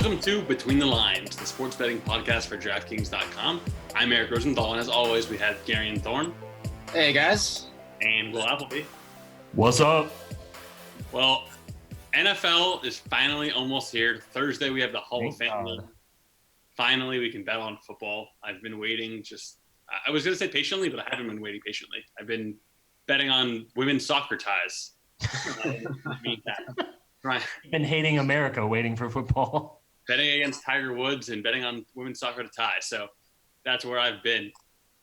Welcome to Between the Lines, the sports betting podcast for DraftKings.com. I'm Eric Rosenthal, and as always, we have Garion Thorne. Hey, guys. And Will Appleby. What's up? Well, NFL is finally almost here. Thursday, we have the Hall of Fame game. Finally, we can bet on football. I've been waiting I was going to say patiently, but I haven't been waiting patiently. I've been betting on women's soccer ties. Right. Been hating America, waiting for football. Betting against Tiger Woods and betting on women's soccer to tie. So that's where I've been.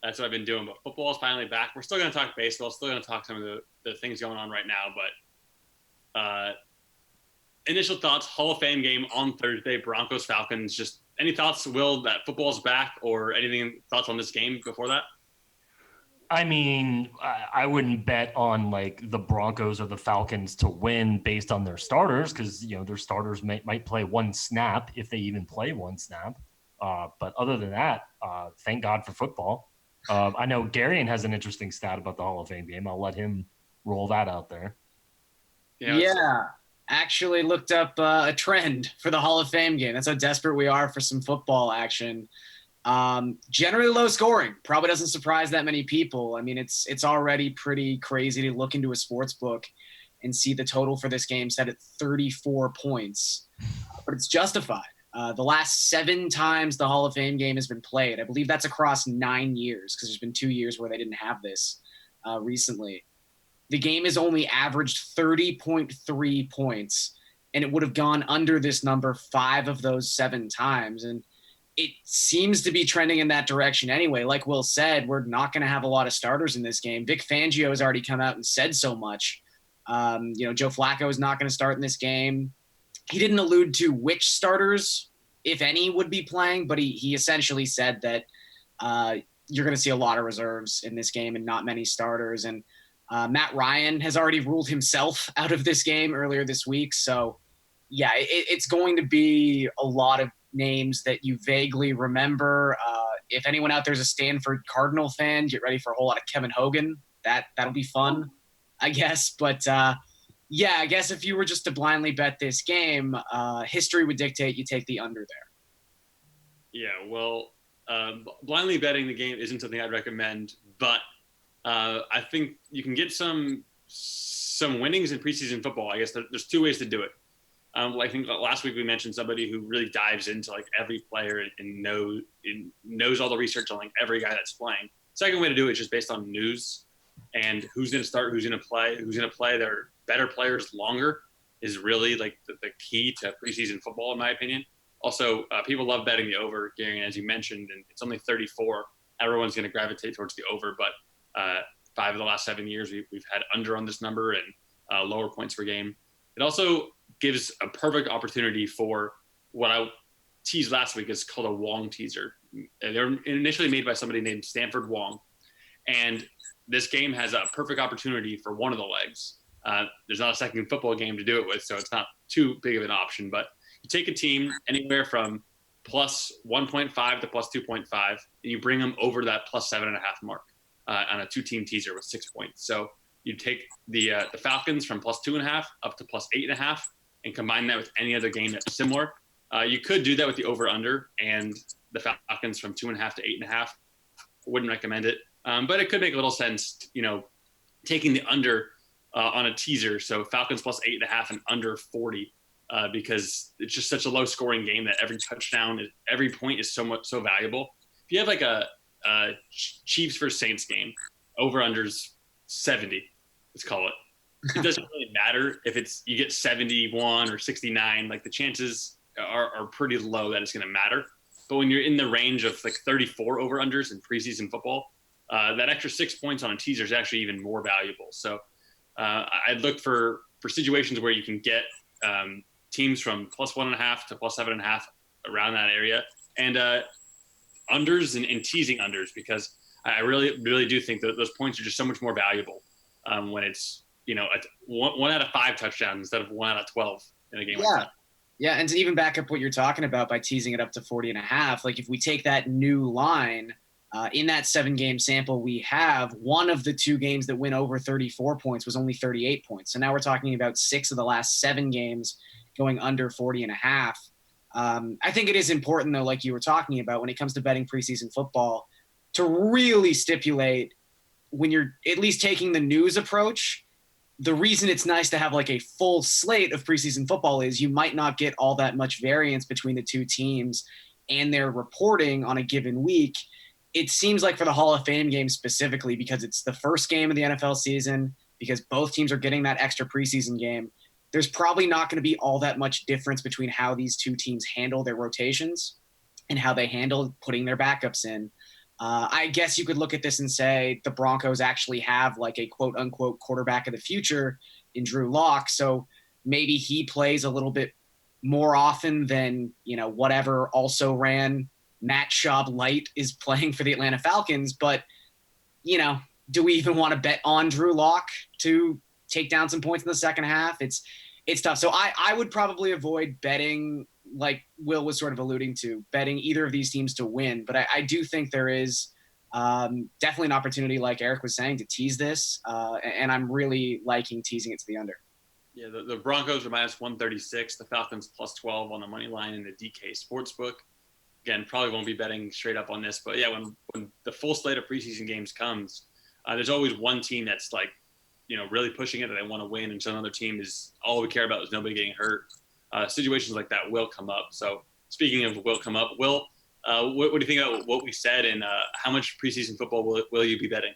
That's what I've been doing. But football is finally back. We're still going to talk baseball. Still going to talk some of the things going on right now. But initial thoughts, Hall of Fame game on Thursday, Broncos-Falcons. Just any thoughts, Will, that football's back, or anything, thoughts on this game before that? I mean, I wouldn't bet on like the Broncos or the Falcons to win based on their starters because, their starters might play one snap if they even play one snap. But other than that, thank God for football. I know Garion has an interesting stat about the Hall of Fame game. I'll let him roll that out there. Yeah. Actually looked up a trend for the Hall of Fame game. That's how desperate we are for some football action. Generally low scoring, probably doesn't surprise that many people. I mean, it's already pretty crazy to look into a sports book and see the total for this game set at 34 points, but it's justified. The last 7 times the Hall of Fame game has been played, I believe that's across 9 years because there's been 2 years where they didn't have this recently. The game has only averaged 30.3 points, and it would have gone under this number 5 of those 7 times. And it seems to be trending in that direction anyway. Like Will said, we're not going to have a lot of starters in this game. Vic Fangio has already come out and said so much. Joe Flacco is not going to start in this game. He didn't allude to which starters, if any, would be playing, but he essentially said that you're going to see a lot of reserves in this game and not many starters. And Matt Ryan has already ruled himself out of this game earlier this week. So, yeah, it's going to be a lot of names that you vaguely remember. If anyone out there is a Stanford Cardinal fan, get ready for a whole lot of Kevin Hogan. That'll be fun, I guess. But, I guess if you were just to blindly bet this game, history would dictate you take the under there. Yeah, well, blindly betting the game isn't something I'd recommend, but I think you can get some winnings in preseason football. I guess there's 2 ways to do it. I think last week we mentioned somebody who really dives into like every player and knows all the research on like every guy that's playing. Second way to do it is just based on news and who's going to start, who's going to play their better players longer is really like the key to preseason football, in my opinion. Also, people love betting the over, Gary, as you mentioned, and it's only 34. Everyone's going to gravitate towards the over, but 5 of the last 7 years we've had under on this number and lower points per game. It also gives a perfect opportunity for what I teased last week is called a Wong teaser. They're initially made by somebody named Stanford Wong. And this game has a perfect opportunity for one of the legs. There's not a second football game to do it with, so it's not too big of an option. But you take a team anywhere from plus 1.5 to plus 2.5, and you bring them over that plus 7.5 mark on a 2-team teaser with 6 points. So you take the Falcons from plus 2.5 up to plus 8.5 and combine that with any other game that's similar. You could do that with the over-under and the Falcons from 2.5 to 8.5. Wouldn't recommend it. But it could make a little sense, taking the under on a teaser. So Falcons plus 8.5 and under 40 because it's just such a low-scoring game that every touchdown, every point is so valuable. If you have like a Chiefs versus Saints game, over-under's 70, let's call it. It doesn't really matter if you get 71 or 69. Like the chances are pretty low that it's going to matter. But when you're in the range of like 34 over-unders in preseason football, that extra 6 points on a teaser is actually even more valuable. So I'd look for situations where you can get teams from plus 1.5 to plus 7.5 around that area, and unders and teasing unders, because I really, really do think that those points are just so much more valuable when it's, one out of 5 touchdowns instead of 1 out of 12 in a game like that. Yeah, and to even back up what you're talking about by teasing it up to 40.5, like if we take that new line, in that 7-game sample we have, one of the 2 games that went over 34 points was only 38 points. So now we're talking about 6 of the last 7 games going under 40.5. I think it is important, though, like you were talking about, when it comes to betting preseason football, to really stipulate when you're at least taking the news approach. The reason it's nice to have like a full slate of preseason football is you might not get all that much variance between the two teams and their reporting on a given week. It seems like for the Hall of Fame game specifically, because it's the first game of the NFL season, because both teams are getting that extra preseason game, there's probably not going to be all that much difference between how these two teams handle their rotations and how they handle putting their backups in. I guess you could look at this and say the Broncos actually have like a quote unquote quarterback of the future in Drew Lock. So maybe he plays a little bit more often than, whatever also ran Matt Schaub Light is playing for the Atlanta Falcons. But, do we even want to bet on Drew Lock to take down some points in the second half? It's tough. So I would probably avoid betting, like Will was sort of alluding to, betting either of these teams to win. But I do think there is definitely an opportunity, like Eric was saying, to tease this. And I'm really liking teasing it to the under. Yeah, the Broncos are minus 136, the Falcons plus 12 on the money line in the DK Sportsbook. Again, probably won't be betting straight up on this, but yeah, when the full slate of preseason games comes, there's always one team that's like, really pushing it that they want to win, and so another team is all we care about is nobody getting hurt. Situations like that will come up. So speaking of will come up, Will, what do you think about what we said, and how much preseason football will you be betting?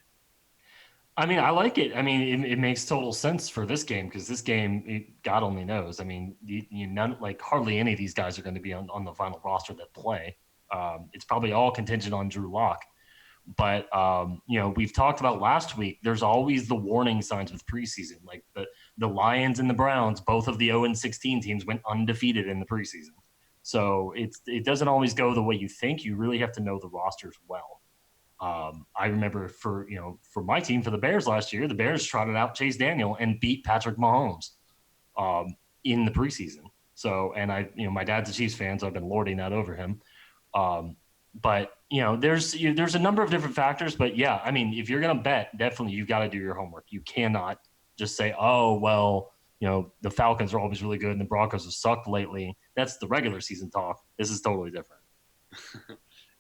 I mean, I like it. I mean, it makes total sense for this game, because this game, God only knows. I mean, hardly any of these guys are going to be on the final roster that play. It's probably all contingent on Drew Lock. But, we've talked about last week, there's always the warning signs with preseason. Like the Lions and the Browns, both of the 0-16 teams went undefeated in the preseason. So it doesn't always go the way you think. You really have to know the rosters well. I remember for my team, for the Bears last year, the Bears trotted out Chase Daniel and beat Patrick Mahomes in the preseason. So, and my dad's a Chiefs fan, so I've been lording that over him. But there's a number of different factors. But yeah, I mean, if you're gonna bet, definitely you've got to do your homework. You cannot just say, oh well, the Falcons are always really good and the Broncos have sucked lately. That's the regular season talk. This is totally different.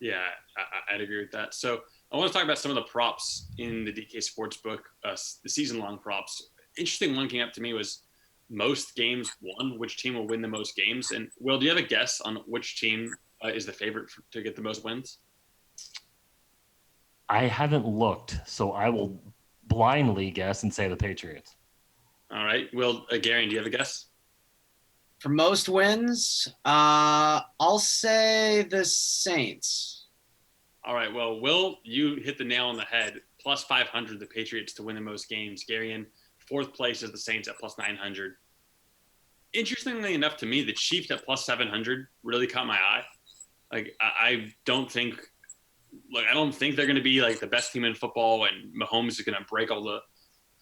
Yeah, I'd agree with that. So I want to talk about some of the props in the DK Sportsbook, the season-long props. Interesting one came up to me was most games won. Which team will win the most games? And Will, do you have a guess on which team is the favorite to get the most wins? I haven't looked, so I will blindly guess and say the Patriots. All right. Will, Garion, do you have a guess? For most wins, I'll say the Saints. All right. Well, Will, you hit the nail on the head. Plus 500, the Patriots to win the most games. Garion, fourth place is the Saints at plus 900. Interestingly enough to me, the Chiefs at plus 700 really caught my eye. Like, I don't think they're going to be like the best team in football, and Mahomes is going to break all the,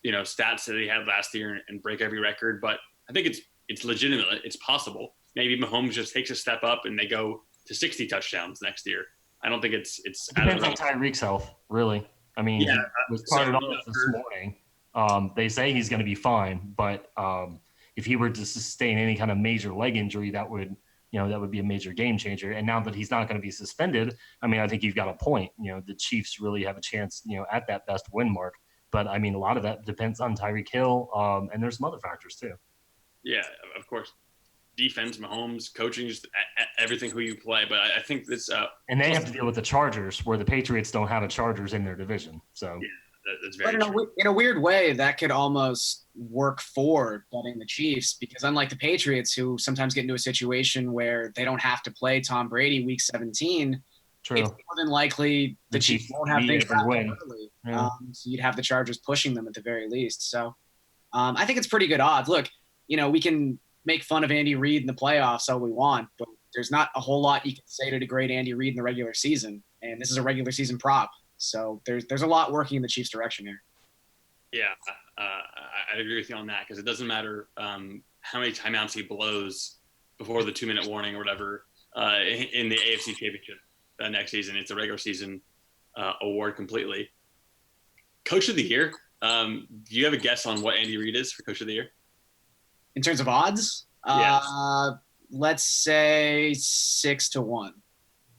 stats that he had last year and break every record. But I think it's legitimate. It's possible. Maybe Mahomes just takes a step up and they go to 60 touchdowns next year. I don't think it's depends on Tyreek's health, really. I mean, yeah, he was started off this morning. They say he's going to be fine, but if he were to sustain any kind of major leg injury, that would be a major game changer. And now that he's not going to be suspended, I mean, I think you've got a point. The Chiefs really have a chance, at that best win mark. But I mean, a lot of that depends on Tyreek Hill, and there's some other factors too. Yeah, of course. Defense, Mahomes, coaching, just everything who you play. But I think this. And they have to deal with the Chargers, where the Patriots don't have a Chargers in their division. So yeah, that's very true. In a weird way, that could almost work for betting the Chiefs, because unlike the Patriots, who sometimes get into a situation where they don't have to play Tom Brady week 17, true. It's more than likely the Chiefs won't have things win. Yeah. So you'd have the Chargers pushing them at the very least. So I think it's pretty good odds. Look, we can make fun of Andy Reid in the playoffs all we want, but there's not a whole lot you can say to degrade Andy Reid in the regular season. And this is a regular season prop. So there's a lot working in the Chiefs' direction here. Yeah, I agree with you on that, because it doesn't matter how many timeouts he blows before the 2-minute warning or whatever in the AFC Championship next season. It's a regular season award completely. Coach of the Year. Do you have a guess on what Andy Reid is for Coach of the Year? In terms of odds? Yeah. let's say 6-1.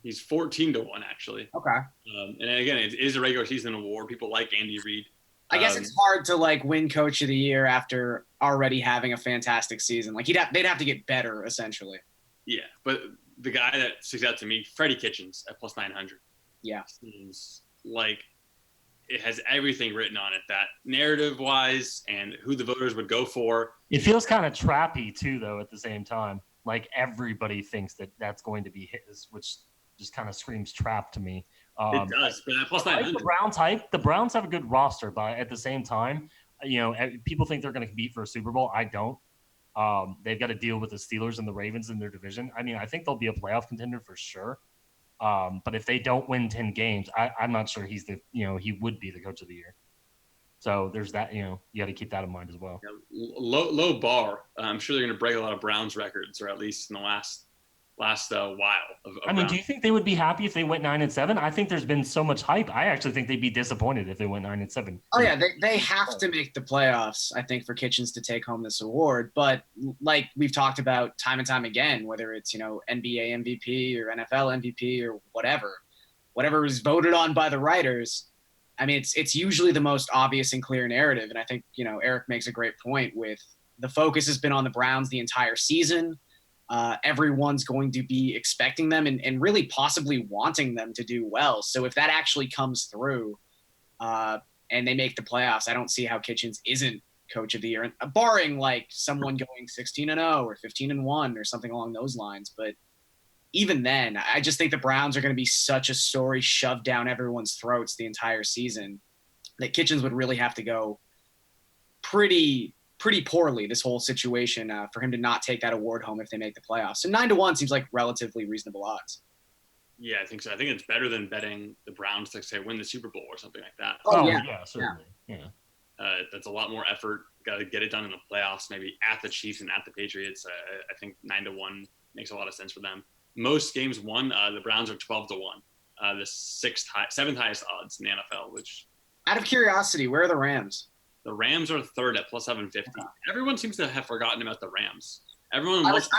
He's 14-1 actually. Okay. And again, it is a regular season award. People like Andy Reid. I guess it's hard to like win Coach of the Year after already having a fantastic season. Like they'd have to get better essentially. Yeah, but the guy that sticks out to me, Freddie Kitchens at plus 900. Yeah, seems like it has everything written on it, that narrative wise and who the voters would go for. It feels kind of trappy too, though. At the same time, like everybody thinks that that's going to be his, which just kind of screams trap to me. It does, but plus 900. The Browns have a good roster, but at the same time, people think they're going to compete for a Super Bowl. I don't. They've got to deal with the Steelers and the Ravens in their division. I mean, I think they'll be a playoff contender for sure. But if they don't win 10 games, I'm not sure he would be the Coach of the Year. So there's that, you got to keep that in mind as well. Yeah, low bar. I'm sure they're going to break a lot of Browns records, or at least in the last while. I mean, do you think they would be happy if they went 9-7? I think there's been so much hype. I actually think they'd be disappointed if they went 9-7. Oh yeah, they have to make the playoffs, I think, for Kitchens to take home this award. But like we've talked about time and time again, whether it's NBA MVP or NFL MVP or whatever is voted on by the writers. I mean, it's usually the most obvious and clear narrative. And I think Eric makes a great point with the focus has been on the Browns the entire season. Everyone's going to be expecting them and really possibly wanting them to do well. So if that actually comes through and they make the playoffs, I don't see how Kitchens isn't Coach of the Year, barring like someone going 16-0 or 15-1 or something along those lines. But even then, I just think the Browns are going to be such a story shoved down everyone's throats the entire season that Kitchens would really have to go pretty poorly this whole situation for him to not take that award home if they make the playoffs. So 9-1 seems like relatively reasonable odds. Yeah, I think so. I think it's better than betting the Browns to say win the Super Bowl or something like that. Oh yeah, certainly. Yeah. That's a lot more effort. Got to get it done in the playoffs, maybe at the Chiefs and at the Patriots. I think 9-1 makes a lot of sense for them. Most games won. The Browns are 12-1. The seventh highest odds in the NFL. Which, out of curiosity, where are the Rams? The Rams are third at plus 750. Everyone seems to have forgotten about the Rams. I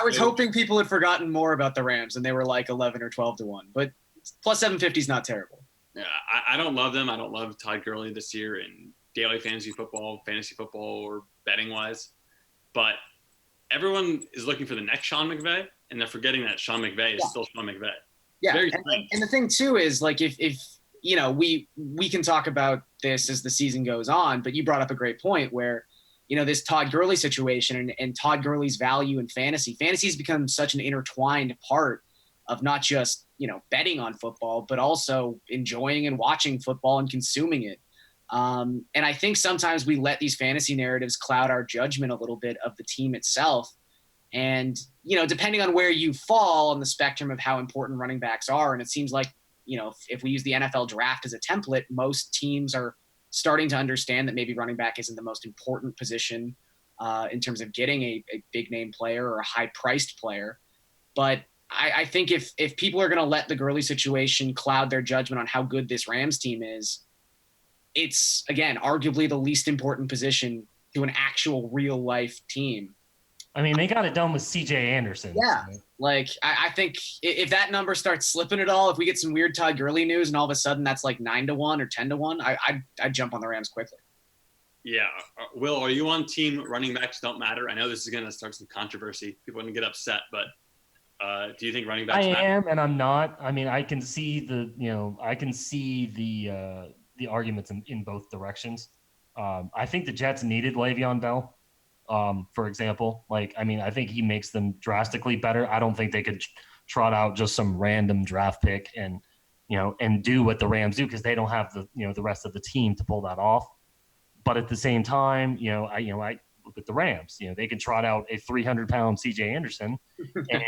was hoping people had forgotten more about the Rams, and they were like 11 or 12-1. But plus 750 is not terrible. Yeah, I don't love them. I don't love Todd Gurley this year in daily fantasy football, or betting wise. But everyone is looking for the next Sean McVay, and they're forgetting that Sean McVay is still Sean McVay. Yeah, and the thing too is like if we can talk about this as the season goes on, but you brought up a great point where this Todd Gurley situation and Todd Gurley's value in fantasy. Fantasy has become such an intertwined part of not just betting on football, but also enjoying and watching football and consuming it. And I think sometimes we let these fantasy narratives cloud our judgment a little bit of the team itself. And, depending on where you fall on the spectrum of how important running backs are, and it seems like, if we use the NFL draft as a template, most teams are starting to understand that maybe running back isn't the most important position in terms of getting a big name player or a high priced player. But I think if people are going to let the Gurley situation cloud their judgment on how good this Rams team is, it's, again, arguably the least important position to an actual real life team. I mean, they got it done with C.J. Anderson. Yeah. So. Like, I think if that number starts slipping at all, if we get some weird Todd Gurley news and all of a sudden that's like 9-1 or 10-1, I'd jump on the Rams quickly. Yeah. Will, are you on team running backs don't matter? I know this is going to start some controversy. People are going to get upset, but do you think running backs matter? I am, and I'm not. I mean, I can see the arguments in both directions. I think the Jets needed Le'Veon Bell. For example, I think he makes them drastically better. I don't think they could trot out just some random draft pick and do what the Rams do because they don't have the rest of the team to pull that off. But at the same time, I look at the Rams. They can trot out a 300-pound C.J. Anderson and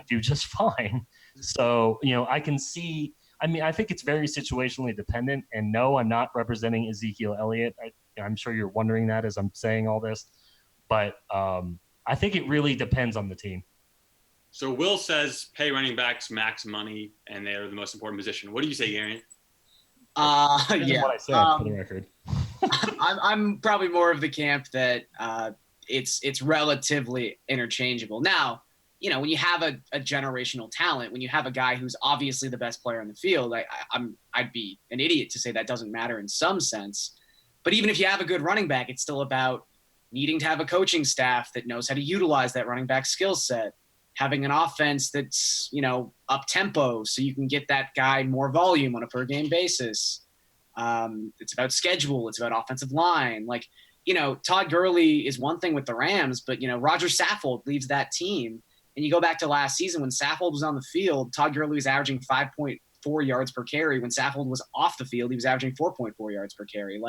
do just fine. So I can see. I mean, I think it's very situationally dependent. And no, I'm not representing Ezekiel Elliott. I'm sure you're wondering that as I'm saying all this. But I think it really depends on the team. So Will says pay running backs max money, and they're the most important position. What do you say, Garion? Yeah. What I said for the record. I'm probably more of the camp that it's relatively interchangeable. Now, when you have a generational talent, when you have a guy who's obviously the best player in the field, I'd be an idiot to say that doesn't matter in some sense. But even if you have a good running back, it's still about needing to have a coaching staff that knows how to utilize that running back skill set, having an offense that's, up tempo so you can get that guy more volume on a per game basis. It's about schedule. It's about offensive line. Todd Gurley is one thing with the Rams, but, Roger Saffold leaves that team. And you go back to last season when Saffold was on the field, Todd Gurley was averaging 5.4 yards per carry. When Saffold was off the field, he was averaging 4.4 yards per carry.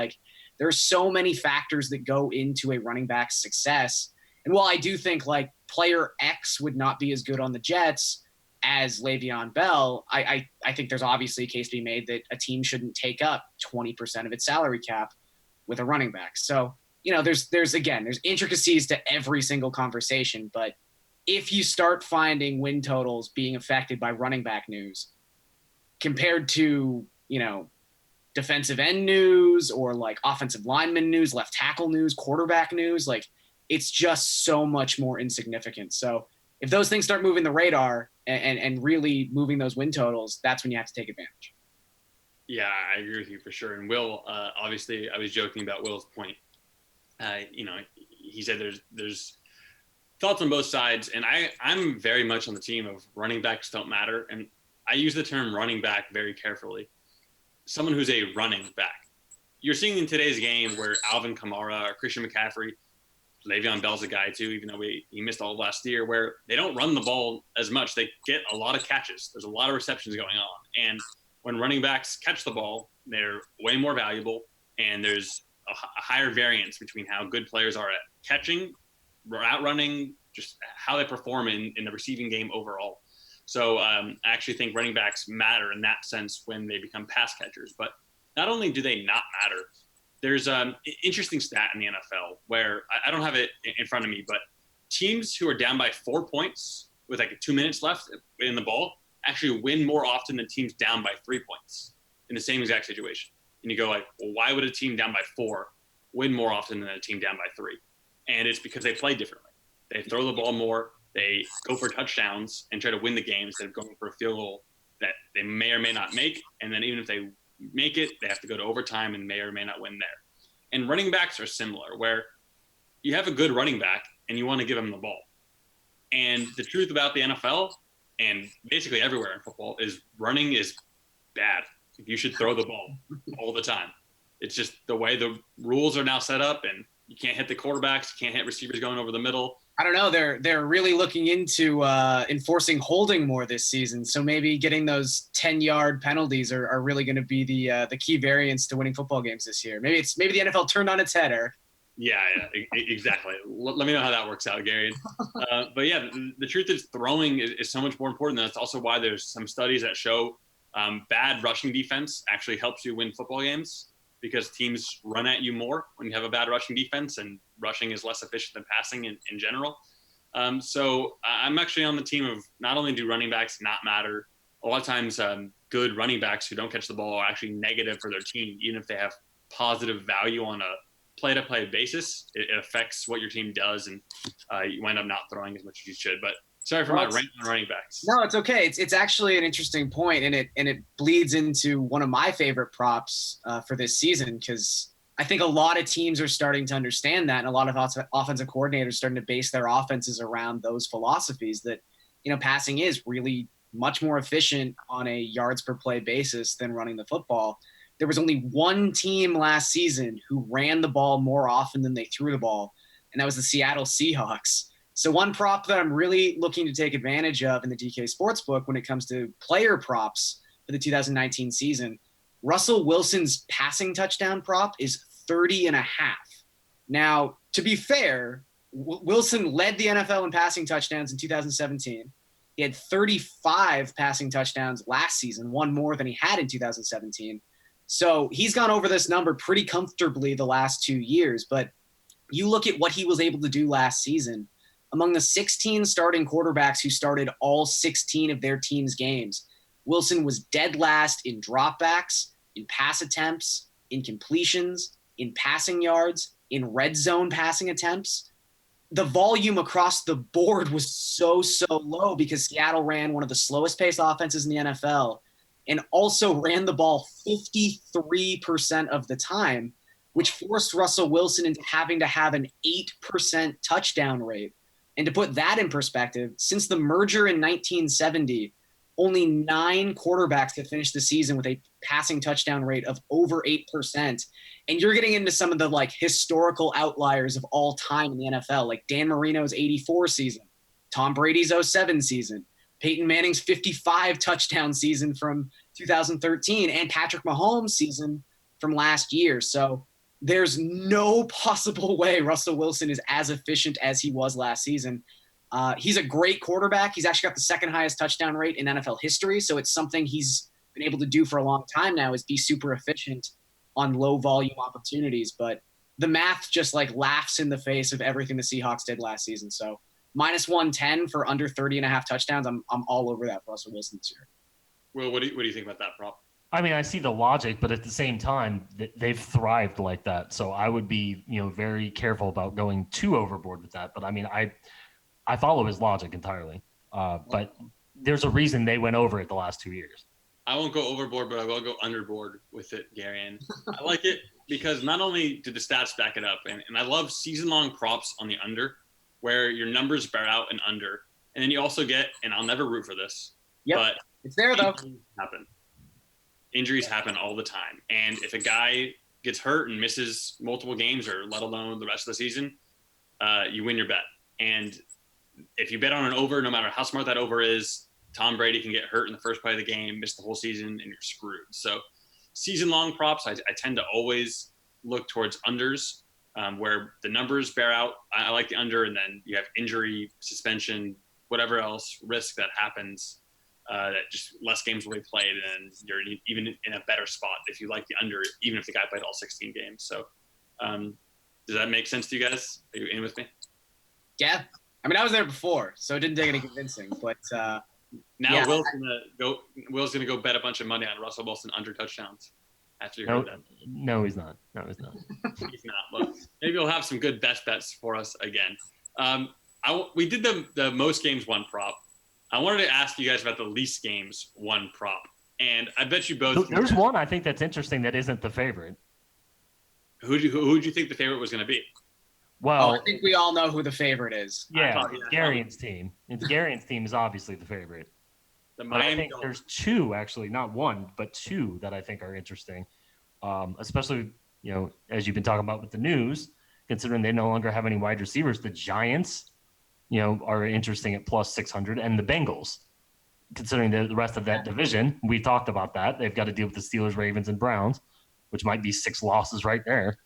There are so many factors that go into a running back's success. And while I do think player X would not be as good on the Jets as Le'Veon Bell, I think there's obviously a case to be made that a team shouldn't take up 20% of its salary cap with a running back. So, there's intricacies to every single conversation, but if you start finding win totals being affected by running back news compared to, defensive end news or offensive lineman news, left tackle news, quarterback news, it's just so much more insignificant. So if those things start moving the radar and really moving those win totals, that's when you have to take advantage. Yeah, I agree with you for sure. And Will, obviously I was joking about Will's point. He said there's thoughts on both sides, and I'm very much on the team of running backs don't matter, and I use the term running back very carefully. Someone who's a running back. You're seeing in today's game where Alvin Kamara or Christian McCaffrey, Le'Veon Bell's a guy too, even though he missed all last year, where they don't run the ball as much. They get a lot of catches. There's a lot of receptions going on, and when running backs catch the ball, they're way more valuable, and there's a higher variance between how good players are at catching, route running, just how they perform in the receiving game overall. So I actually think running backs matter in that sense when they become pass catchers. But not only do they not matter, there's an interesting stat in the NFL where I don't have it in front of me, but teams who are down by 4 points with 2 minutes left in the ball actually win more often than teams down by 3 points in the same exact situation. And you go well, why would a team down by 4 win more often than a team down by 3? And it's because they play differently. They throw the ball more. They go for touchdowns and try to win the game instead of going for a field goal that they may or may not make. And then even if they make it, they have to go to overtime and may or may not win there. And running backs are similar, where you have a good running back and you want to give him the ball. And the truth about the NFL and basically everywhere in football is running is bad. You should throw the ball all the time. It's just the way the rules are now set up, and you can't hit the quarterbacks, you can't hit receivers going over the middle. I don't know. They're really looking into enforcing holding more this season. So maybe getting those 10-yard penalties are really going to be the key variance to winning football games this year. Maybe the NFL turned on its head, Eric. Yeah, exactly. Let me know how that works out, Garion. But yeah, the truth is throwing is so much more important. That's also why there's some studies that show bad rushing defense actually helps you win football games, because teams run at you more when you have a bad rushing defense, and rushing is less efficient than passing in general. So I'm actually on the team of not only do running backs not matter, a lot of times good running backs who don't catch the ball are actually negative for their team, even if they have positive value on a play-to-play basis. It affects what your team does, and you wind up not throwing as much as you should. But sorry for my rant on running backs. No, it's okay. It's actually an interesting point, and it bleeds into one of my favorite props for this season, because I think a lot of teams are starting to understand that, and a lot of offensive coordinators starting to base their offenses around those philosophies that, passing is really much more efficient on a yards per play basis than running the football. There was only one team last season who ran the ball more often than they threw the ball, and that was the Seattle Seahawks. So one prop that I'm really looking to take advantage of in the DK Sportsbook when it comes to player props for the 2019 season, Russell Wilson's passing touchdown prop is 30.5. Now, to be fair, Wilson led the NFL in passing touchdowns in 2017. He had 35 passing touchdowns last season, one more than he had in 2017. So he's gone over this number pretty comfortably the last 2 years. But you look at what he was able to do last season. Among the 16 starting quarterbacks who started all 16 of their team's games, Wilson was dead last in dropbacks, in pass attempts, in completions, in passing yards, in red zone passing attempts. the volume across the board was so low because Seattle ran one of the slowest paced offenses in the NFL and also ran the ball 53% of the time, which forced Russell Wilson into having to have an 8% touchdown rate. And to put that in perspective, since the merger in 1970, only 9 quarterbacks have finished the season with a passing touchdown rate of over 8%. And you're getting into some of the like historical outliers of all time in the NFL, like Dan Marino's 84 season, Tom Brady's 07 season, Peyton Manning's 55 touchdown season from 2013, and Patrick Mahomes' season from last year. So there's no possible way Russell Wilson is as efficient as he was last season. He's a great quarterback. He's actually got the second highest touchdown rate in NFL history. So it's something he's been able to do for a long time now, is be super efficient on low volume opportunities. But the math just like laughs in the face of everything the Seahawks did last season. So minus 110 for under 30.5 touchdowns. I'm all over that for Russell Wilson this year. Will, what do you think about that prop? I mean, I see the logic, but at the same time, they've thrived like that. So I would be, very careful about going too overboard with that. But I mean, I follow his logic entirely. But there's a reason they went over it the last 2 years. I won't go overboard, but I will go underboard with it, Garion. I like it because not only do the stats back it up, and I love season-long props on the under, where your numbers bear out an under. And then you also get, and I'll never root for this, but it's there though. Injuries happen all the time. And if a guy gets hurt and misses multiple games, or let alone the rest of the season, you win your bet. And if you bet on an over, no matter how smart that over is, Tom Brady can get hurt in the first play of the game, miss the whole season, and you're screwed. So season-long props, I tend to always look towards unders, where the numbers bear out. I like the under, and then you have injury, suspension, whatever else risk that happens, that just less games will be played, and you're even in a better spot if you like the under, even if the guy played all 16 games. So does that make sense to you guys? Are you in with me? Yeah. I mean, I was there before, so it didn't take any convincing. But now yeah. Will's gonna go bet a bunch of money on Russell Wilson under touchdowns after you heard that. No, he's not. He's not. But maybe he'll have some good best bets for us again. We did the most games won prop. I wanted to ask you guys about the least games won prop, and I bet you both. There's one I think that's interesting that isn't the favorite. Who'd you think the favorite was going to be? Well, I think we all know who the favorite is. Yeah, Garion's team. Garion's team is obviously the favorite. But I think there's two, actually, not one, but two that I think are interesting. Especially, as you've been talking about with the news, considering they no longer have any wide receivers, the Giants, are interesting at plus 600, and the Bengals, considering the rest of that division. We talked about that. They've got to deal with the Steelers, Ravens, and Browns, which might be 6 losses right there.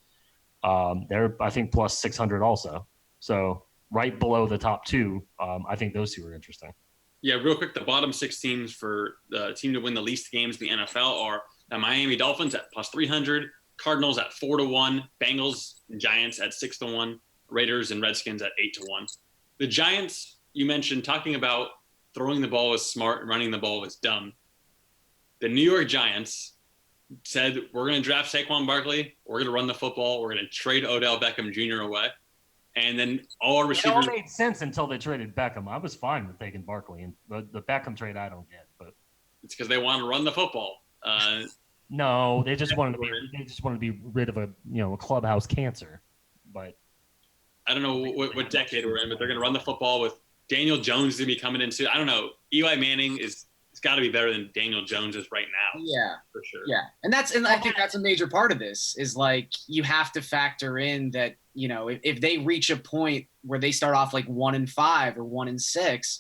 They're, I think, plus 600 also. So right below the top two, I think those two are interesting. Yeah, real quick, the bottom 6 teams for the team to win the least games in the NFL are the Miami Dolphins at plus 300, Cardinals at 4-1, Bengals and Giants at 6-1, Raiders and Redskins at 8-1. The Giants, you mentioned, talking about throwing the ball was smart and running the ball was dumb. The New York Giants said, we're going to draft Saquon Barkley, we're going to run the football, we're going to trade Odell Beckham Jr. away, and then all our receivers. It all made sense until they traded Beckham. I was fine with taking Barkley, and the Beckham trade I don't get, but it's because they want to run the football. No, they just wanted to be rid of a clubhouse cancer. But I don't know what decade we're in, but they're going to run the football with Daniel Jones to be coming in soon. I don't know. Eli Manning it's got to be better than Daniel Jones is right now. Yeah, for sure. Yeah, and I think that's a major part of this is like you have to factor in that if they reach a point where they start off like 1-5 or 1-6,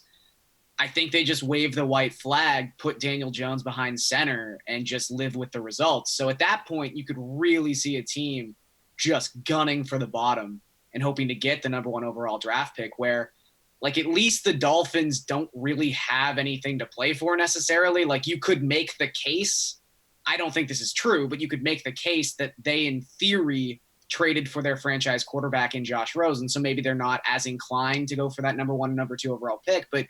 I think they just wave the white flag, put Daniel Jones behind center, and just live with the results. So at that point, you could really see a team just gunning for the bottom and hoping to get the number 1 overall draft pick, where like at least the Dolphins don't really have anything to play for necessarily. Like you could make the case, I don't think this is true, but you could make the case that they in theory traded for their franchise quarterback in Josh Rosen. So maybe they're not as inclined to go for that number 1 and number 2 overall pick, but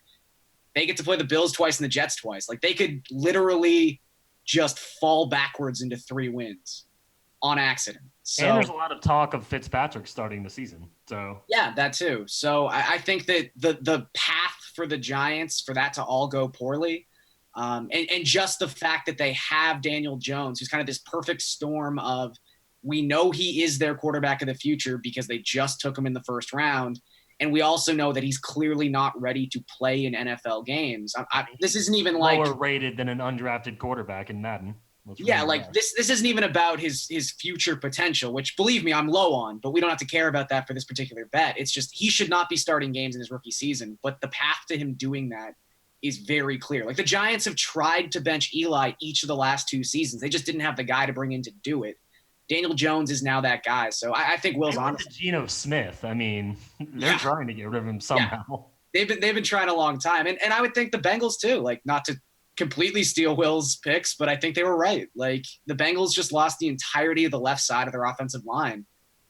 they get to play the Bills twice and the Jets twice. Like they could literally just fall backwards into 3 wins on accident. So, and there's a lot of talk of Fitzpatrick starting the season. So yeah, that too. So I think that the path for the Giants for that to all go poorly, and just the fact that they have Daniel Jones, who's kind of this perfect storm of, we know he is their quarterback of the future because they just took him in the first round. And we also know that he's clearly not ready to play in NFL games. This isn't even like lower rated than an undrafted quarterback in Madden. Yeah, like this isn't even about his future potential, which, believe me, I'm low on, but we don't have to care about that for this particular bet. It's just he should not be starting games in his rookie season, but the path to him doing that is very clear. Like, the Giants have tried to bench Eli each of the last 2 seasons. They just didn't have the guy to bring in to do it. Daniel Jones is now that guy. So I think Will's honest. Geno Smith. I mean, they're trying to get rid of him somehow. Yeah. They've been trying a long time. And I would think the Bengals too, like, not to completely steal Will's picks, but I think they were right. Like, the Bengals just lost the entirety of the left side of their offensive line.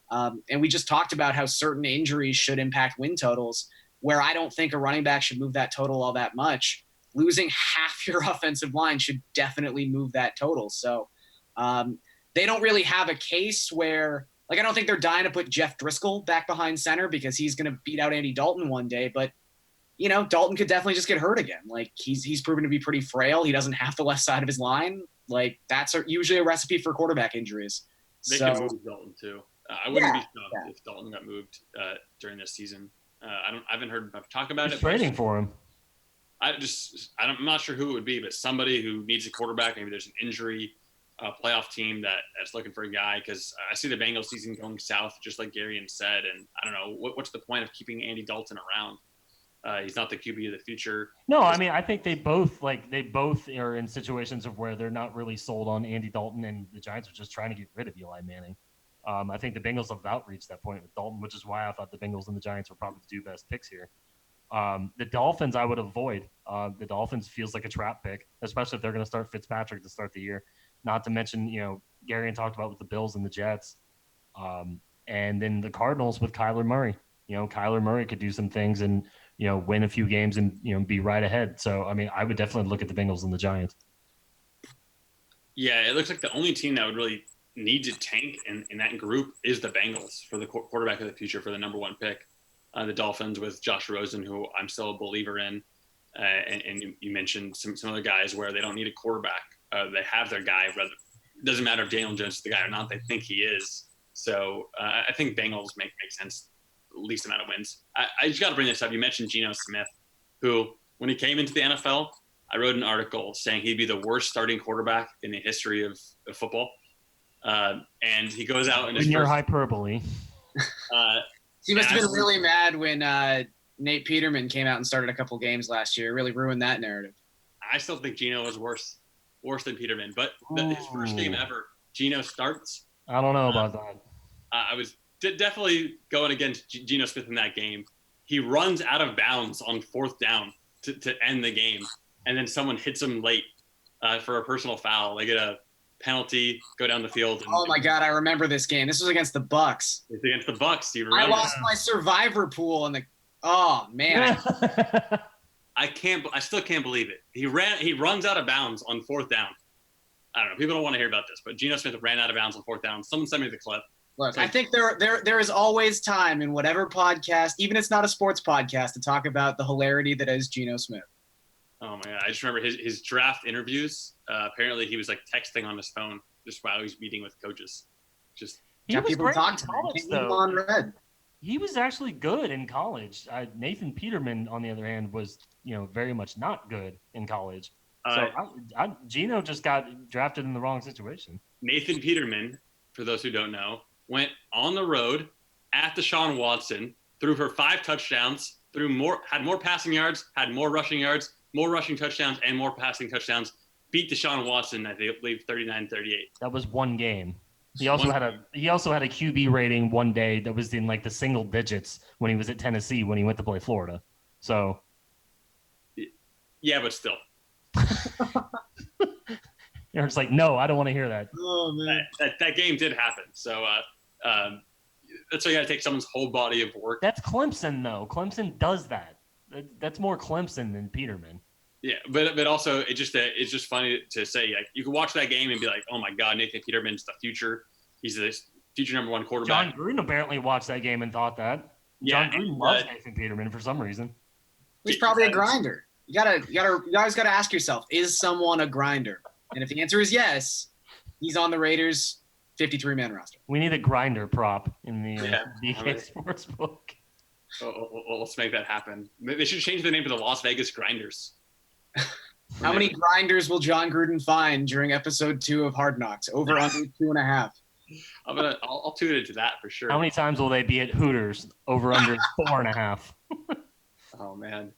And we just talked about how certain injuries should impact win totals, where I don't think a running back should move that total all that much. Losing half your offensive line should definitely move that total. So they don't really have a case where, like, I don't think they're dying to put Jeff Driscoll back behind center because he's going to beat out Andy Dalton one day. But, you know, Dalton could definitely just get hurt again. Like, he's proven to be pretty frail. He doesn't have the left side of his line. Like, that's usually a recipe for quarterback injuries. They can move Dalton too. I wouldn't be shocked if Dalton got moved during this season. I haven't heard enough talk about it. Trading for him. I'm not sure who it would be, but somebody who needs a quarterback. Maybe there's an injury, playoff team that's looking for a guy, because I see the Bengals season going south, just like Garion said. And I don't know what's the point of keeping Andy Dalton around. He's not the QB of the future. No, I mean, I think they both are in situations of where they're not really sold on Andy Dalton, and the Giants are just trying to get rid of Eli Manning. I think the Bengals have outreached that point with Dalton, which is why I thought the Bengals and the Giants were probably the 2 best picks here. The Dolphins I would avoid. The Dolphins feels like a trap pick, especially if they're going to start Fitzpatrick to start the year. Not to mention, Garion talked about with the Bills and the Jets. And then the Cardinals with Kyler Murray. Kyler Murray could do some things and, win a few games and, be right ahead. So, I mean, I would definitely look at the Bengals and the Giants. Yeah, it looks like the only team that would really need to tank in that group is the Bengals for the quarterback of the future for the number 1 pick. The Dolphins with Josh Rosen, who I'm still a believer in. And you mentioned some other guys where they don't need a quarterback. They have their guy. It doesn't matter if Daniel Jones is the guy or not. They think he is. So I think Bengals make sense, least amount of wins. I just got to bring this up. You mentioned Geno Smith, who, when he came into the NFL, I wrote an article saying he'd be the worst starting quarterback in the history of football. And he goes out in your hyperbole. He must have been really mad when Nate Peterman came out and started a couple games last year. It really ruined that narrative. I still think Geno was worse than Peterman. But his first game ever, Geno starts. I don't know about that. I was definitely going against Geno Smith in that game. He runs out of bounds on 4th down to end the game, and then someone hits him late for a personal foul. They get a penalty, go down the field. Oh my God, I remember this game. This was against the Bucks. It's against the Bucks. Do you remember? I lost my survivor pool in the. Oh man. I still can't believe it. He runs out of bounds on 4th down. I don't know. People don't want to hear about this, but Geno Smith ran out of bounds on 4th down. Someone sent me the clip. Look, I think there is always time in whatever podcast, even if it's not a sports podcast, to talk about the hilarity that is Geno Smith. Oh my God! I just remember his draft interviews. Apparently, he was like texting on his phone just while he was meeting with coaches. Just he was great in college, though. On red. He was actually good in college. Nathan Peterman, on the other hand, was very much not good in college. So Geno just got drafted in the wrong situation. Nathan Peterman, for those who don't know, went on the road at Deshaun Watson, threw for 5 touchdowns, had more passing yards, had more rushing yards, more rushing touchdowns, and more passing touchdowns. Beat Deshaun Watson, I believe, 39-38. That was one game. He also had a QB rating one day that was in like the single digits when he was at Tennessee when he went to play Florida. So, yeah, but still. You're just like, no, I don't want to hear that. Oh man, that game did happen. So that's why you got to take someone's whole body of work. That's Clemson, though. Clemson does that. That's more Clemson than Peterman. Yeah, but also it's just funny to say, like, you can watch that game and be like, oh my God, Nathan Peterman's the future. He's this future number one quarterback. John Gruden apparently watched that game and thought that. Yeah, John Gruden loves Nathan Peterman for some reason. He's probably a grinder. You always gotta ask yourself, is someone a grinder? And if the answer is yes, he's on the Raiders 53-man roster. We need a grinder prop in the DK Sportsbook. Well, let's make that happen. They should change the name to the Las Vegas Grinders. How many grinders will John Gruden find during episode 2 of Hard Knocks? Over under 2.5. I'll tune into that for sure. How many times will they be at Hooters? Over under 4.5. Oh man.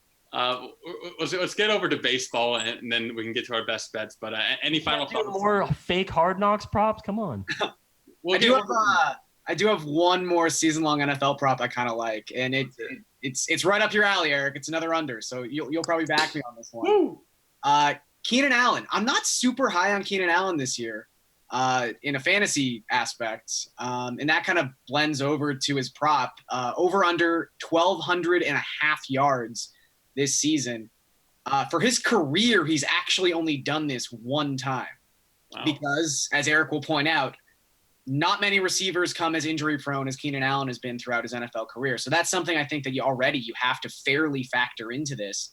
Let's get over to baseball and then we can get to our best bets. But any final thoughts? More fake Hard Knocks props? Come on. I do have one more season-long NFL prop I kind of like, and it's right up your alley, Eric. It's another under, so you'll probably back me on this one. Keenan Allen. I'm not super high on Keenan Allen this year in a fantasy aspect, and that kind of blends over to his prop. Over under 1,200.5 yards this season. For his career, he's actually only done this one time. Wow. Because, as Eric will point out, not many receivers come as injury prone as Keenan Allen has been throughout his NFL career. So that's something I think that you have to fairly factor into this.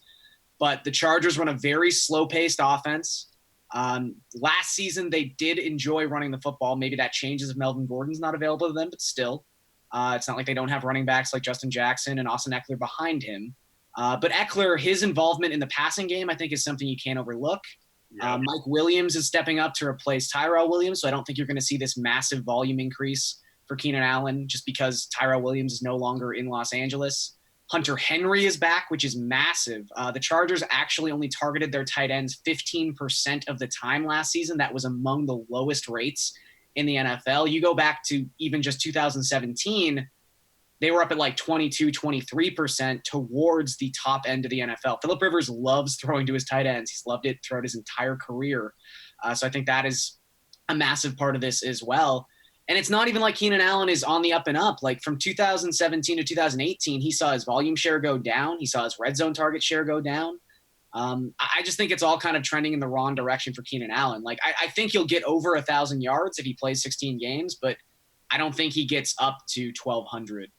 But the Chargers run a very slow-paced offense. Last season, they did enjoy running the football. Maybe that changes if Melvin Gordon's not available to them, but still. It's not like they don't have running backs like Justin Jackson and Austin Eckler behind him. But Eckler, his involvement in the passing game, I think is something you can't overlook. Yeah. Mike Williams is stepping up to replace Tyrell Williams, so I don't think you're going to see this massive volume increase for Keenan Allen just because Tyrell Williams is no longer in Los Angeles. Hunter Henry is back, which is massive. The Chargers actually only targeted their tight ends 15% of the time last season. That was among the lowest rates in the NFL. You go back to even just 2017, they were up at like 22, 23% towards the top end of the NFL. Phillip Rivers loves throwing to his tight ends. He's loved it throughout his entire career. So I think that is a massive part of this as well. And it's not even like Keenan Allen is on the up and up. Like from 2017 to 2018, he saw his volume share go down. He saw his red zone target share go down. I just think it's all kind of trending in the wrong direction for Keenan Allen. Like I think he'll get over 1,000 yards if he plays 16 games, but I don't think he gets up to 1,200.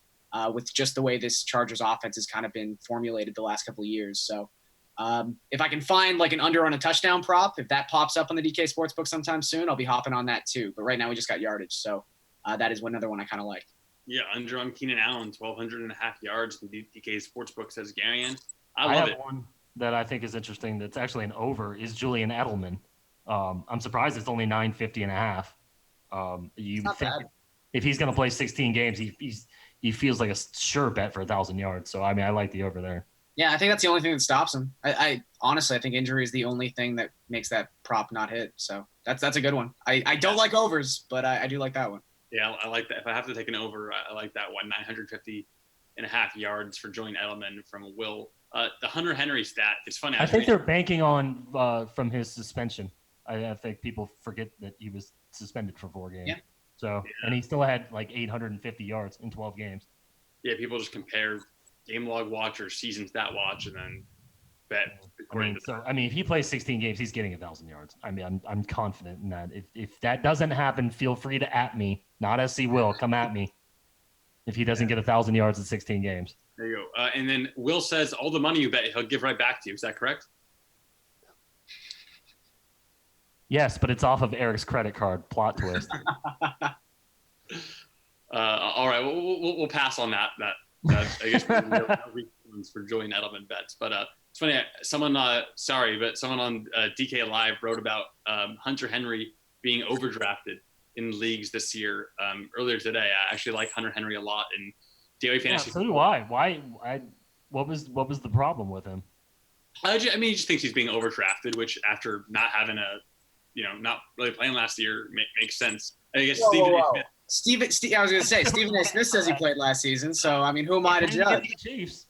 With just the way this Chargers offense has kind of been formulated the last couple of years. So if I can find like an under on a touchdown prop, if that pops up on the DK Sportsbook sometime soon, I'll be hopping on that too. But right now we just got yardage. So that is another one I kind of like. Yeah, under on Keenan Allen, 1,200.5 yards. The DK Sportsbook says Garion. I love it. One that I think is interesting that's actually an over is Julian Edelman. I'm surprised it's only 950.5. You think bad. If he's going to play 16 games, he feels like a sure bet for 1,000 yards. So, I mean, I like the over there. Yeah, I think that's the only thing that stops him. I honestly, I think injury is the only thing that makes that prop not hit. So that's a good one. I don't like overs, but I do like that one. Yeah, I like that. If I have to take an over, I like that one. 950.5 yards for Julian Edelman from Will. The Hunter Henry stat, it's funny. I think they're banking on from his suspension. I think people forget that he was suspended for 4 games. Yeah. So, and he still had like 850 yards in 12 games. Yeah, people just compare game log watch or season stat watch and then bet. If he plays 16 games, he's getting 1,000 yards. I mean, I'm confident in that. If that doesn't happen, feel free to at me. Not SC Will. Come at me if he doesn't get 1,000 yards in 16 games. There you go. And then Will says all the money you bet, he'll give right back to you. Is that correct? Yes, but it's off of Eric's credit card. Plot twist. All right, we'll pass on that. I guess for Julian Edelman bets. But it's funny. Someone on DK Live wrote about Hunter Henry being overdrafted in leagues this year. Earlier today, I actually like Hunter Henry a lot in daily fantasy. Yeah, so do I. Why? What was the problem with him? He just thinks he's being overdrafted, which after not having not really playing last year makes sense. I guess Stephen A. Smith says he played last season. So, I mean, who am I to judge? The Chiefs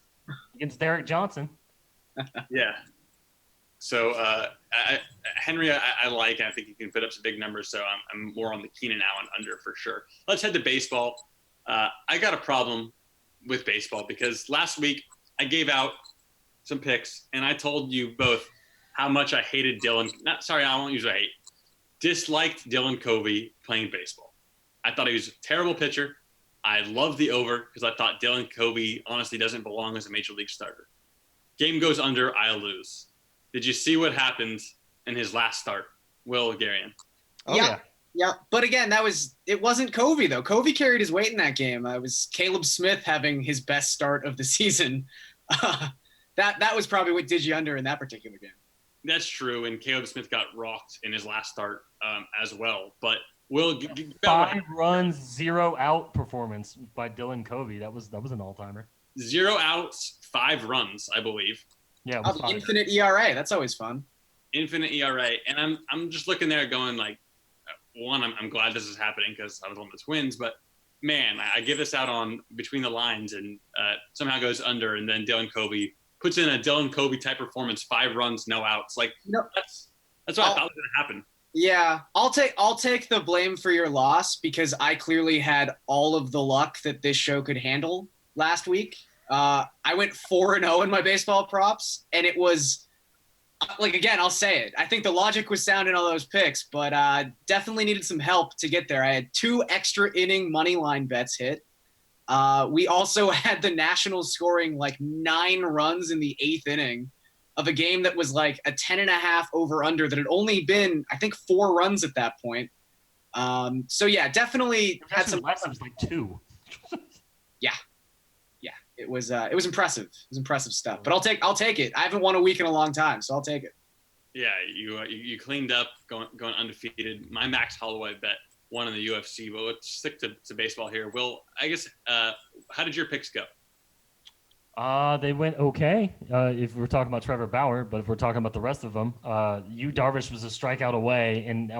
against Derek Johnson. Yeah. So, Henry, I like, and I think he can put up some big numbers. So, I'm more on the Keenan Allen under for sure. Let's head to baseball. I got a problem with baseball because last week I gave out some picks, and I told you both how much I hated Dylan. I won't use hate. Disliked Dylan Covey playing baseball. I thought he was a terrible pitcher. I love the over because I thought Dylan Covey honestly doesn't belong as a major league starter. Game goes under, I lose. Did you see what happened in his last start, Will Garion? Oh, yeah. Yeah, but again, it wasn't Covey though. Covey carried his weight in that game. It was Caleb Smith having his best start of the season. That was probably what did you under in that particular game. That's true, and Caleb Smith got rocked in his last start as well. But Will, 5 runs, 0 out performance by Dylan Covey. That was an all-timer. 0 outs, 5 runs, I believe. Yeah, infinite ERA. That's always fun. Infinite ERA, and I'm just looking there going like, one, I'm glad this is happening because I was on the Twins, but man, I give this out on Between the Lines and somehow goes under, and then Dylan Covey puts in a Dylan Covey type performance, 5 runs, no outs. Like that's what I thought was going to happen. Yeah, I'll take the blame for your loss because I clearly had all of the luck that this show could handle last week. I went 4-0 in my baseball props, and it was like, again, I'll say it. I think the logic was sound in all those picks, but definitely needed some help to get there. I had 2 extra inning money line bets hit. We also had the Nationals scoring like 9 runs in the 8th inning of a game that was like a 10.5 over under that had only been, I think, 4 runs at that point. So yeah, definitely had some. Less, it was like 2. Yeah. It was impressive. It was impressive stuff. But I'll take it. I haven't won a week in a long time, so I'll take it. Yeah, you cleaned up, going undefeated. My Max Holloway bet won in the UFC, but let's stick to baseball here. Will, I guess, how did your picks go? They went okay. If we're talking about Trevor Bauer, but if we're talking about the rest of them, Darvish was a strikeout away and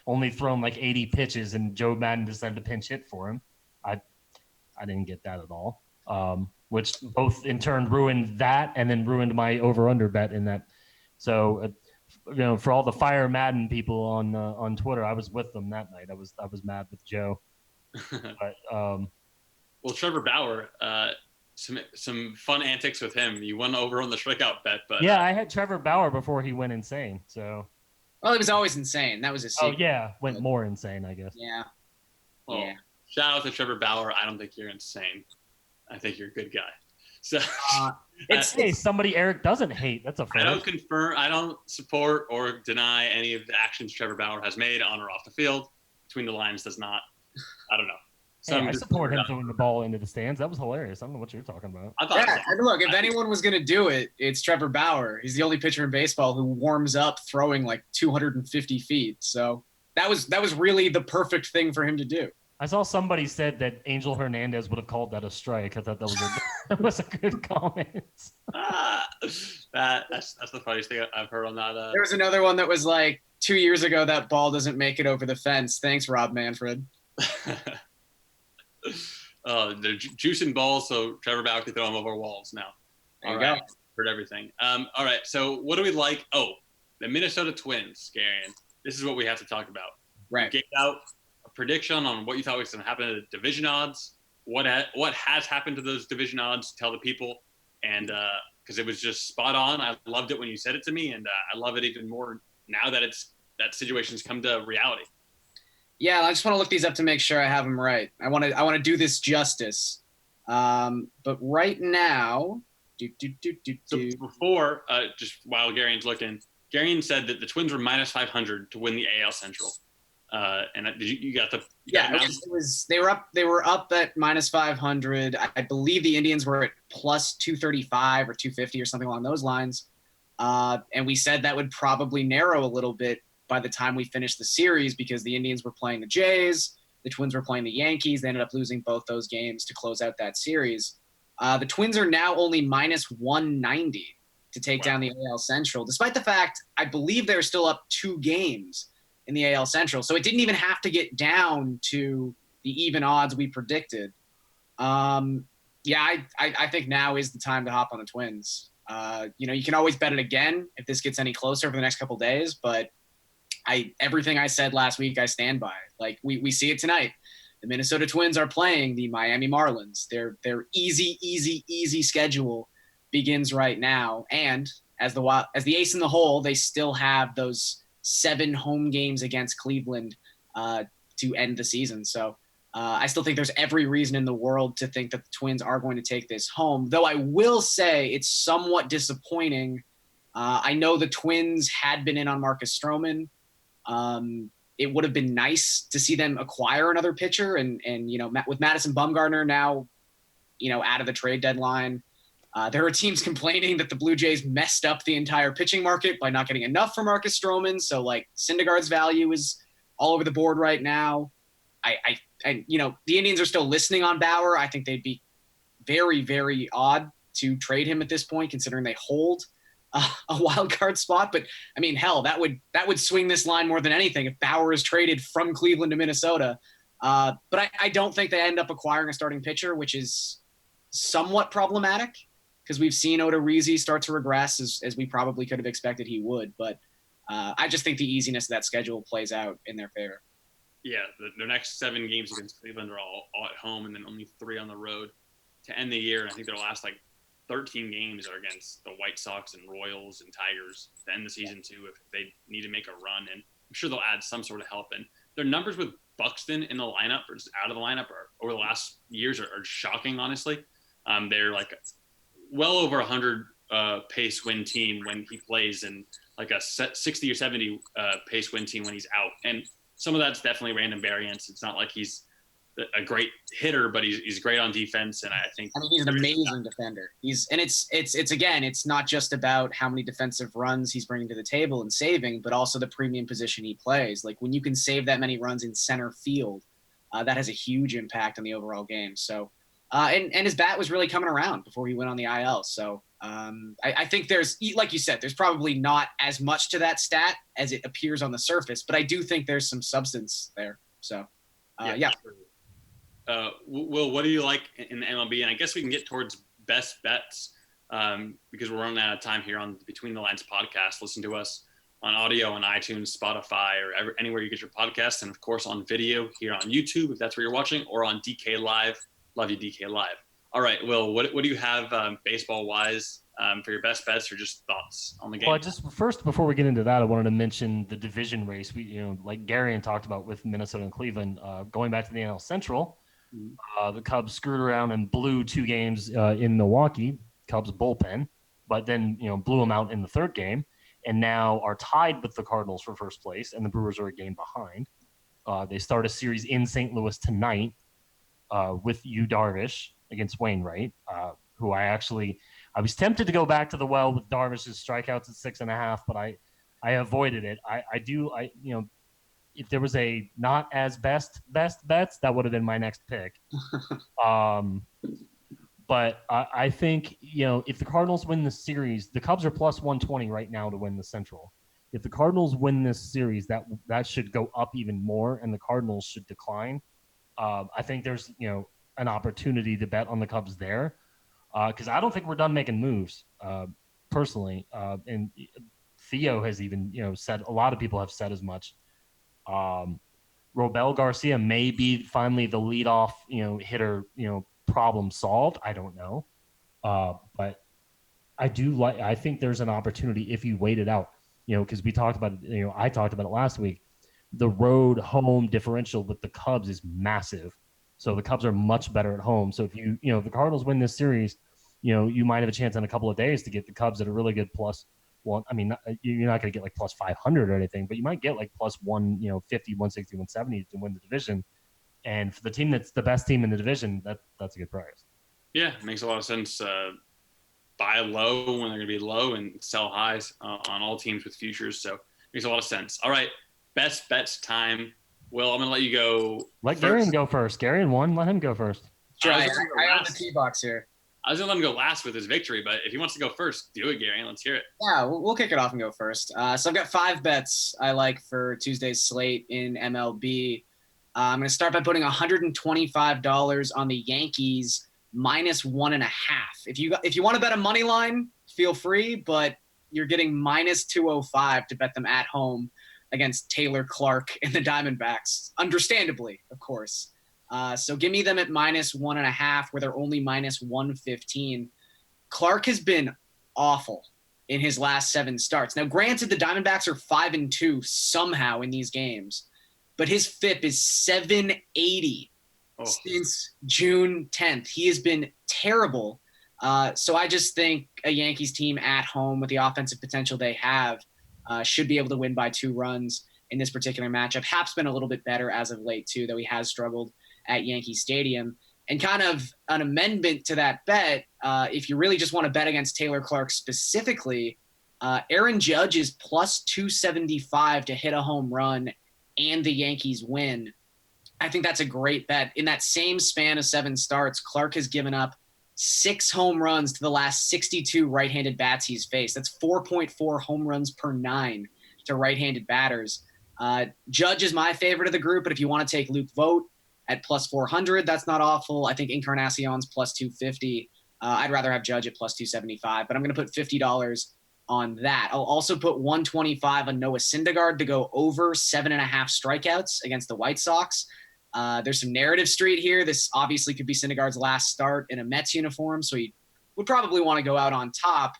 only thrown like 80 pitches, and Joe Madden decided to pinch hit for him. I didn't get that at all. Which both in turn ruined that and then ruined my over/under bet in that. So, for all the Fire Madden people on Twitter, I was with them that night. I was mad with Joe. But, well, Trevor Bauer, some fun antics with him. You won over on the strikeout bet, but yeah, I had Trevor Bauer before he went insane. So, well, he was always insane. That was a secret. Oh yeah, went more insane, I guess. Yeah. Well, yeah. Shout out to Trevor Bauer. I don't think you're insane. I think you're a good guy. So it's somebody Eric doesn't hate. That's a fair. I don't support or deny any of the actions Trevor Bauer has made on or off the field. Between the Lines does not. I don't know. I support him throwing the ball into the stands. That was hilarious. I don't know what you're talking about. Look, if anyone was going to do it, it's Trevor Bauer. He's the only pitcher in baseball who warms up throwing like 250 feet. So that was really the perfect thing for him to do. I saw somebody said that Angel Hernandez would have called that a strike. I thought that was a good comment. That's the funniest thing I've heard on that. There was another one that was like 2 years ago, that ball doesn't make it over the fence. Thanks, Rob Manfred. They're juicing balls, so Trevor Bauer can throw them over walls now. There you go. Heard everything. All right, so what do we like? Oh, the Minnesota Twins, Garion. This is what we have to talk about. Right. Get out prediction on what you thought was going to happen to the division odds, what has happened to those division odds, tell the people, and because it was just spot on. I loved it when you said it to me, and I love it even more now that that situation's come to reality. Yeah, I just want to look these up to make sure I have them right. I want to do this justice. But right now, So before, just while Garion's looking, Garion said that the Twins were minus 500 to win the AL Central. And you got the they were up at minus 500. I believe the Indians were at plus 235 or 250 or something along those lines. And we said that would probably narrow a little bit by the time we finished the series because the Indians were playing the Jays, the Twins were playing the Yankees. They ended up losing both those games to close out that series. The Twins are now only minus 190 to take down the AL Central, despite the fact I believe they're still up 2 games in the AL Central. So it didn't even have to get down to the even odds we predicted. I think now is the time to hop on the Twins. You can always bet it again if this gets any closer for the next couple of days, but everything I said last week, I stand by. Like we see it tonight. The Minnesota Twins are playing the Miami Marlins. Their easy schedule begins right now. And as the ace in the hole, they still have those 7 home games against Cleveland to end the season. So I still think there's every reason in the world to think that the Twins are going to take this home, though I will say it's somewhat disappointing. I know the Twins had been in on Marcus Stroman. It would have been nice to see them acquire another pitcher, and with Madison Bumgarner now, out of the trade deadline, there are teams complaining that the Blue Jays messed up the entire pitching market by not getting enough for Marcus Stroman. So Syndergaard's value is all over the board right now. The Indians are still listening on Bauer. I think they'd be very, very odd to trade him at this point, considering they hold a wild card spot. But I mean, hell, that would swing this line more than anything if Bauer is traded from Cleveland to Minnesota. But I don't think they end up acquiring a starting pitcher, which is somewhat problematic because we've seen Odorizzi start to regress as we probably could have expected he would. But I just think the easiness of that schedule plays out in their favor. Yeah, their next 7 games against Cleveland are all at home, and then only 3 on the road to end the year. And I think their last 13 games are against the White Sox and Royals and Tigers to end the season too, if they need to make a run. And I'm sure they'll add some sort of help. And their numbers with Buxton in the lineup or just out of the lineup over the last years are shocking, honestly. They're well over 100 pace win team when he plays, and a 60 or 70 pace win team when he's out. And some of that's definitely random variance. It's not like he's a great hitter, but he's great on defense, and I think he's an amazing defender. It's not just about how many defensive runs he's bringing to the table and saving, but also the premium position he plays. When you can save that many runs in center field, that has a huge impact on the overall game. So, and his bat was really coming around before he went on the IL. So, I think there's, like you said, there's probably not as much to that stat as it appears on the surface, but I do think there's some substance there. So, yeah. Will, what do you like in the MLB? And I guess we can get towards best bets because we're running out of time here on Between the Lines podcast. Listen to us on audio on iTunes, Spotify, or anywhere you get your podcasts, and of course on video here on YouTube if that's where you're watching, or on DK Live. Love you, DK Live. All right, Will, what do you have baseball-wise for your best bets or just thoughts on the game? Well, just first, before we get into that, I wanted to mention the division race. We, like Garion talked about with Minnesota and Cleveland, going back to the NL Central, the Cubs screwed around and blew 2 games in Milwaukee, Cubs bullpen, but then, blew them out in the 3rd game, and now are tied with the Cardinals for first place, and the Brewers are a game behind. They start a series in St. Louis tonight with Yu Darvish against Wainwright, who I was tempted to go back to the well with Darvish's strikeouts at 6.5, but I avoided it. If there was a not as best bets, that would have been my next pick. But I think, if the Cardinals win the series, the Cubs are plus 120 right now to win the Central. If the Cardinals win this series, that should go up even more, and the Cardinals should decline. I think there's, an opportunity to bet on the Cubs there because I don't think we're done making moves personally. And Theo has even, said, a lot of people have said as much. Robel Garcia may be finally the leadoff, hitter, problem solved. I don't know. But I think there's an opportunity if you wait it out, because we talked about it, I talked about it last week. The road home differential with the Cubs is massive. So the Cubs are much better at home. So if if the Cardinals win this series, you might have a chance in a couple of days to get the Cubs at a really good plus. Well, I mean, you're not going to get plus 500 or anything, but you might get plus 150, 160, 170 to win the division. And for the team that's the best team in the division, that's a good price. Yeah, it makes a lot of sense. Buy low when they're going to be low and sell highs on all teams with futures. So it makes a lot of sense. All right, best bets time. Will, I'm going to let you go. Let Garion go first. Garion won. Let him go first. Sure, I own the tee box here. I was going to let him go last with his victory, but if he wants to go first, do it, Garion. Let's hear it. Yeah, we'll kick it off and go first. So I've got 5 bets I like for Tuesday's slate in MLB. I'm going to start by putting $125 on the Yankees minus 1.5. If you want to bet a money line, feel free, but you're getting minus 205 to bet them at home against Taylor Clark and the Diamondbacks, understandably, of course. So give me them at minus 1.5, where they're only minus 115. Clark has been awful in his last 7 starts. Now, granted, the Diamondbacks are 5-2 somehow in these games, but his FIP is 780 since June 10th. He has been terrible. So I just think a Yankees team at home with the offensive potential they have should be able to win by 2 runs in this particular matchup. Hap's been a little bit better as of late, too, though he has struggled at Yankee Stadium. And kind of an amendment to that bet, if you really just want to bet against Taylor Clark specifically, Aaron Judge is plus 275 to hit a home run and the Yankees win. I think that's a great bet. In that same span of 7 starts, Clark has given up 6 home runs to the last 62 right-handed bats he's faced. That's 4.4 home runs per 9 to right-handed batters. Judge is my favorite of the group, but if you want to take Luke Vogt at plus 400, that's not awful. I think Encarnacion's plus 250. I'd rather have Judge at plus 275, but I'm going to put $50 on that. I'll also put 125 on Noah Syndergaard to go over 7.5 strikeouts against the White Sox. There's some narrative street here. This obviously could be Syndergaard's last start in a Mets uniform, so he would probably want to go out on top.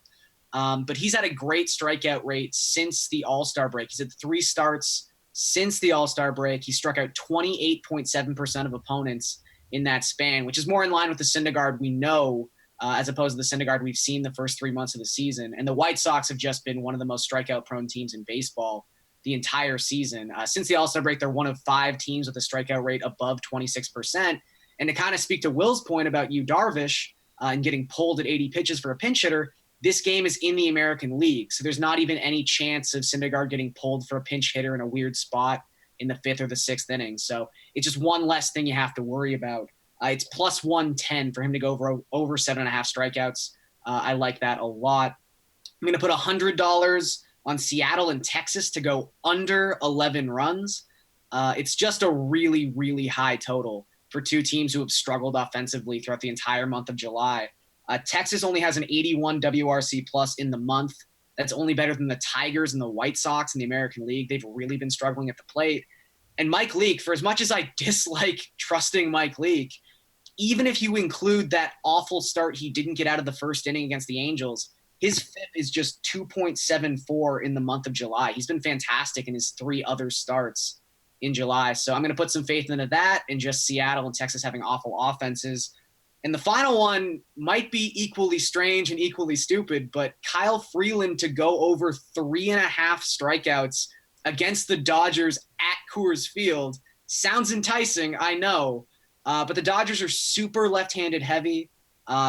But he's had a great strikeout rate since the All-Star break. He's had 3 starts since the All-Star break. He struck out 28.7% of opponents in that span, which is more in line with the Syndergaard we know, as opposed to the Syndergaard we've seen the first 3 months of the season. And the White Sox have just been one of the most strikeout-prone teams in baseball the entire season. Since the All-Star break, they're one of 5 teams with a strikeout rate above 26%. And to kind of speak to Will's point about Yu Darvish and getting pulled at 80 pitches for a pinch hitter, this game is in the American League. So there's not even any chance of Syndergaard getting pulled for a pinch hitter in a weird spot in the 5th or the 6th inning. So it's just one less thing you have to worry about. It's plus 110 for him to go over 7.5 strikeouts. I like that a lot. I'm going to put $100 on Seattle and Texas to go under 11 runs. It's just a really, really high total for 2 teams who have struggled offensively throughout the entire month of July. Texas only has an 81 WRC plus in the month. That's only better than the Tigers and the White Sox in the American League. They've really been struggling at the plate. And Mike Leake, for as much as I dislike trusting Mike Leake, even if you include that awful start he didn't get out of the first inning against the Angels, his FIP is just 2.74 in the month of July. He's been fantastic in his 3 other starts in July. So I'm going to put some faith into that and just Seattle and Texas having awful offenses. And the final one might be equally strange and equally stupid, but Kyle Freeland to go over 3.5 strikeouts against the Dodgers at Coors Field sounds enticing, I know. But the Dodgers are super left-handed heavy.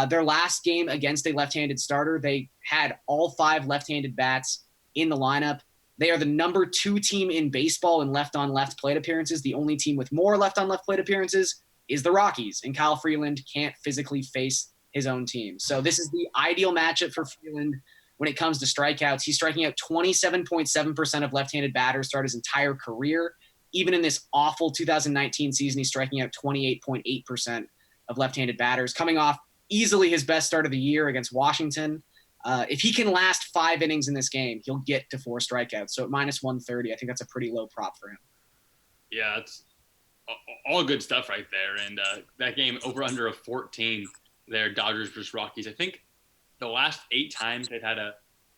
Their last game against a left-handed starter, they had all 5 left-handed bats in the lineup. They are the number 2 team in baseball in left-on-left plate appearances. The only team with more left-on-left plate appearances is the Rockies, and Kyle Freeland can't physically face his own team. So this is the ideal matchup for Freeland when it comes to strikeouts. He's striking out 27.7% of left-handed batters throughout his entire career. Even in this awful 2019 season, he's striking out 28.8% of left-handed batters, coming off easily his best start of the year against Washington. If he can last 5 innings in this game, he'll get to 4 strikeouts. So at minus 130, I think that's a pretty low prop for him. Yeah, it's all good stuff right there. And that game over under a 14 there, Dodgers versus Rockies. I think the last 8 times they've had a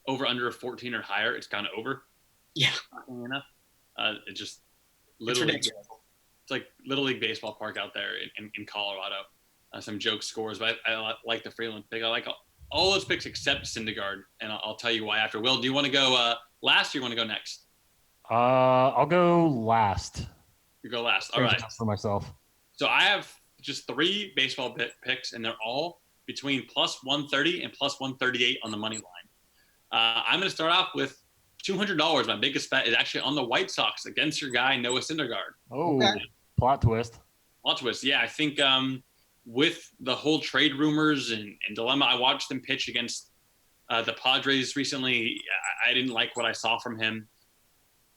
over under a 14 or higher, it's gone over. Yeah. Enough. It just literally, it's like Little League baseball park out there in Colorado. Some joke scores, but I like the Freeland pick. I like all those picks except Syndergaard, and I'll tell you why after. Will, do you want to go last or you want to go next? I'll go last. You go last. All right. For myself. So I have just 3 baseball picks, and they're all between plus 130 and plus 138 on the money line. I'm going to start off with $200. My biggest bet is actually on the White Sox against your guy, Noah Syndergaard. Oh, okay. Plot twist. Plot twist. Yeah, I think with the whole trade rumors and dilemma, I watched him pitch against the Padres recently. I didn't like what I saw from him.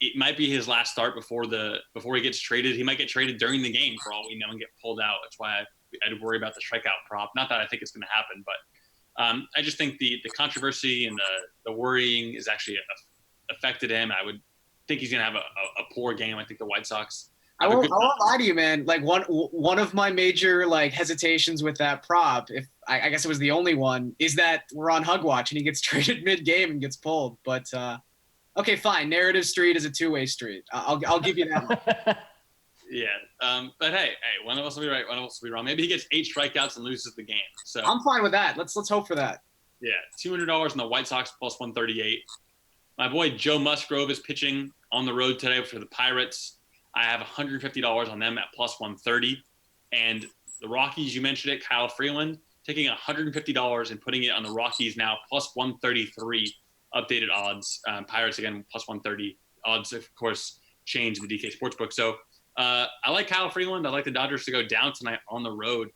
It might be his last start before he gets traded. He might get traded during the game for all we know and get pulled out. That's why I'd worry about the strikeout prop. Not that I think it's going to happen, but I just think the controversy and the worrying is actually affected him. I would think he's going to have a poor game. I think the White Sox. I won't lie to you, man. Like one of my major hesitations with that prop, if I guess it was the only one, is that we're on Hug Watch and he gets traded mid-game and gets pulled. But okay, fine. Narrative street is a 2-way street. I'll give you that one. Yeah. But hey, one of us will be right, one of us will be wrong. Maybe he gets 8 strikeouts and loses the game. So I'm fine with that. Let's hope for that. yeah, $200 on the White Sox plus 138. My boy Joe Musgrove is pitching on the road today for the Pirates. I have $150 on them at plus 130. And the Rockies, you mentioned it, Kyle Freeland, taking $150 and putting it on the Rockies now plus 133 updated odds. Pirates again plus 130 odds, of course, change the DK Sportsbook. So I like Kyle Freeland. I like the Dodgers to go down tonight on the road.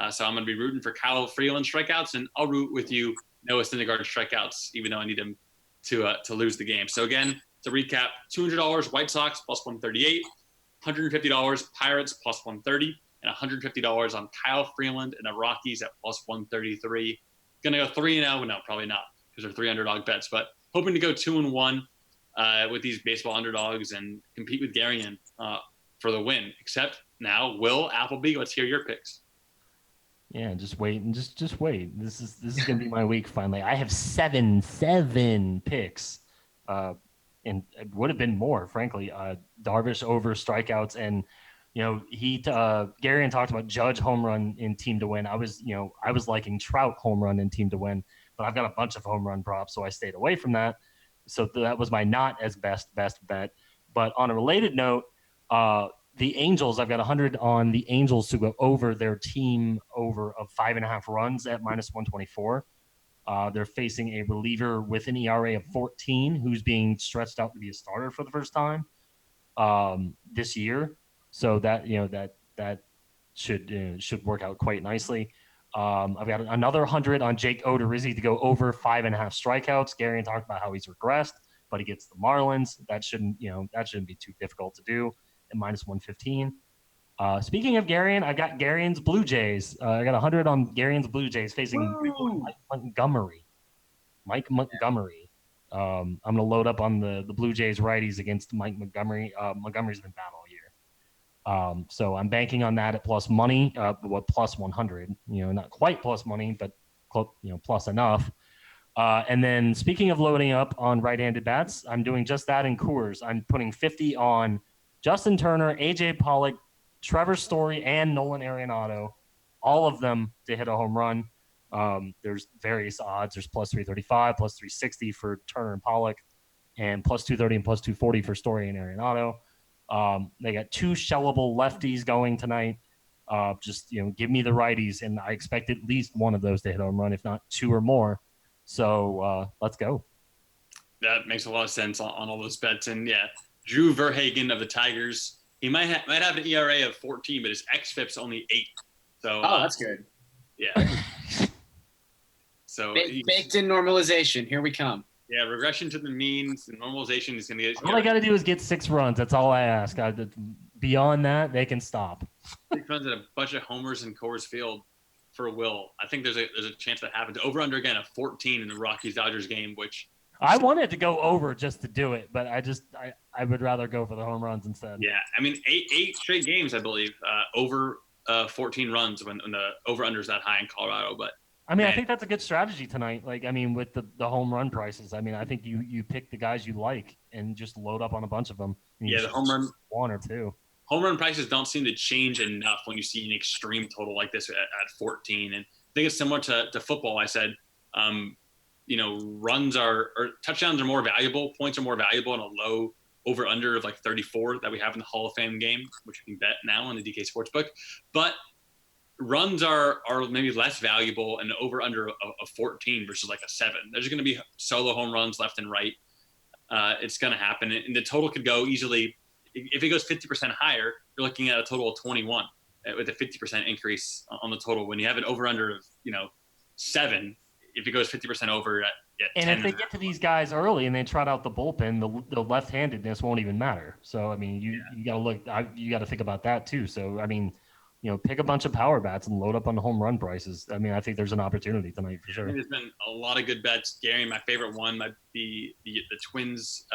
So I'm going to be rooting for Kyle Freeland strikeouts, and I'll root with you Noah Syndergaard strikeouts, even though I need him to lose the game. So again, to recap, $200 White Sox plus 138, $150 Pirates plus 130, and $150 on Kyle Freeland and the Rockies at plus 133. Gonna go 3-0? No, probably not, because they're 3 underdog bets. But hoping to go 2-1 with these baseball underdogs and compete with Garion for the win. Except now, Will Appleby, let's hear your picks. Yeah, just wait and just wait. This is gonna be my week finally. I have seven picks, and it would have been more, frankly. Darvish over strikeouts, and Garion talked about Judge home run in team to win. I was liking Trout home run in team to win, but I've got a bunch of home run props, so I stayed away from that. So that was my not as best bet. But on a related note, the Angels, I've got 100 on the Angels to go over their team over of 5.5 runs at minus 124. They're facing a reliever with an ERA of 14 who's being stretched out to be a starter for the first time this year. So that should work out quite nicely. I've got another 100 on Jake Odorizzi to go over 5.5 strikeouts. Garion talked about how he's regressed, but he gets the Marlins. That shouldn't be too difficult to do at minus 115. Speaking of Garion, I got Garion's Blue Jays. I got 100 on Garion's Blue Jays facing Mike Montgomery. I'm going to load up on the Blue Jays righties against Mike Montgomery. Montgomery's been bad all year. So I'm banking on that at plus money, plus 100. Not quite plus money, but plus enough. And then speaking of loading up on right-handed bats, I'm doing just that in Coors. I'm putting 50 on Justin Turner, AJ Pollock, Trevor Story, and Nolan Arenado, all of them to hit a home run. There's various odds. There's plus 335, plus 360 for Turner and Pollock, and plus 230 and plus 240 for Story and Arenado. They got 2 shellable lefties going tonight. Give me the righties, and I expect at least one of those to hit a home run, if not 2 or more. So let's go. That makes a lot of sense on all those bets. And yeah, Drew Verhagen of the Tigers, he might have an ERA of 14, but his xFIP's only 8. So that's good. Yeah. So baked in normalization. Here we come. Yeah, regression to the means, and normalization is going to get. All I got to do is get 6 runs. That's all I ask. Beyond that, they can stop. 6 runs and a bunch of homers in Coors Field for Will. I think there's a chance that happens. Over under again of 14 in the Rockies Dodgers game, which I wanted to go over just to do it, but I would rather go for the home runs instead. Yeah, I mean 8 straight games, I believe, over 14 runs when the over under is that high in Colorado. But I mean, I think that's a good strategy tonight. Like, I mean, with the home run prices, I mean, I think you pick the guys you like and just load up on a bunch of them. Yeah, the home run 1 or 2. Home run prices don't seem to change enough when you see an extreme total like this at 14. And I think it's similar to football. I said, runs or touchdowns are more valuable, points are more valuable in a low over under of like 34 that we have in the Hall of Fame game, which you can bet now on the DK Sportsbook. But runs are maybe less valuable in the over under of 14 versus like a 7. There's going to be solo home runs left and right. It's going to happen. And the total could go easily. If it goes 50% higher, you're looking at a total of 21 with a 50% increase on the total. When you have an over under of 7, if it goes 50% over at 10. And if they get to these guys early and they trot out the bullpen, the left-handedness won't even matter. So I mean, you got to think about that too. So I mean, pick a bunch of power bats and load up on the home run prices. I mean, I think there's an opportunity tonight for sure. There's been a lot of good bets. Gary, my favorite one might be the Twins.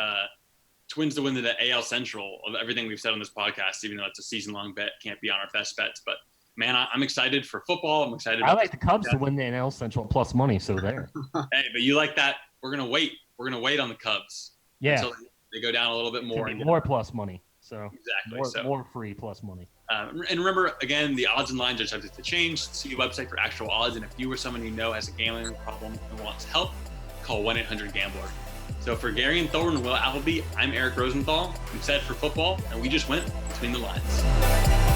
Twins to win the AL Central of everything we've said on this podcast, even though it's a season-long bet, can't be on our best bets. But man, I'm excited for football. I'm excited. I like the Cubs to win the NL Central plus money. So there. Hey, but you like that? We're gonna wait. We're gonna wait on the Cubs. Yeah. Until they go down a little bit more. More plus money. So exactly. More free plus money. And remember, again, the odds and lines are subject to change. See the website for actual odds. And if you or someone you know has a gambling problem and wants help, call 1-800-GAMBLER. So for Garion Thorne and Will Appleby, I'm Eric Rosenthal. I'm set for football, and we just went between the lines.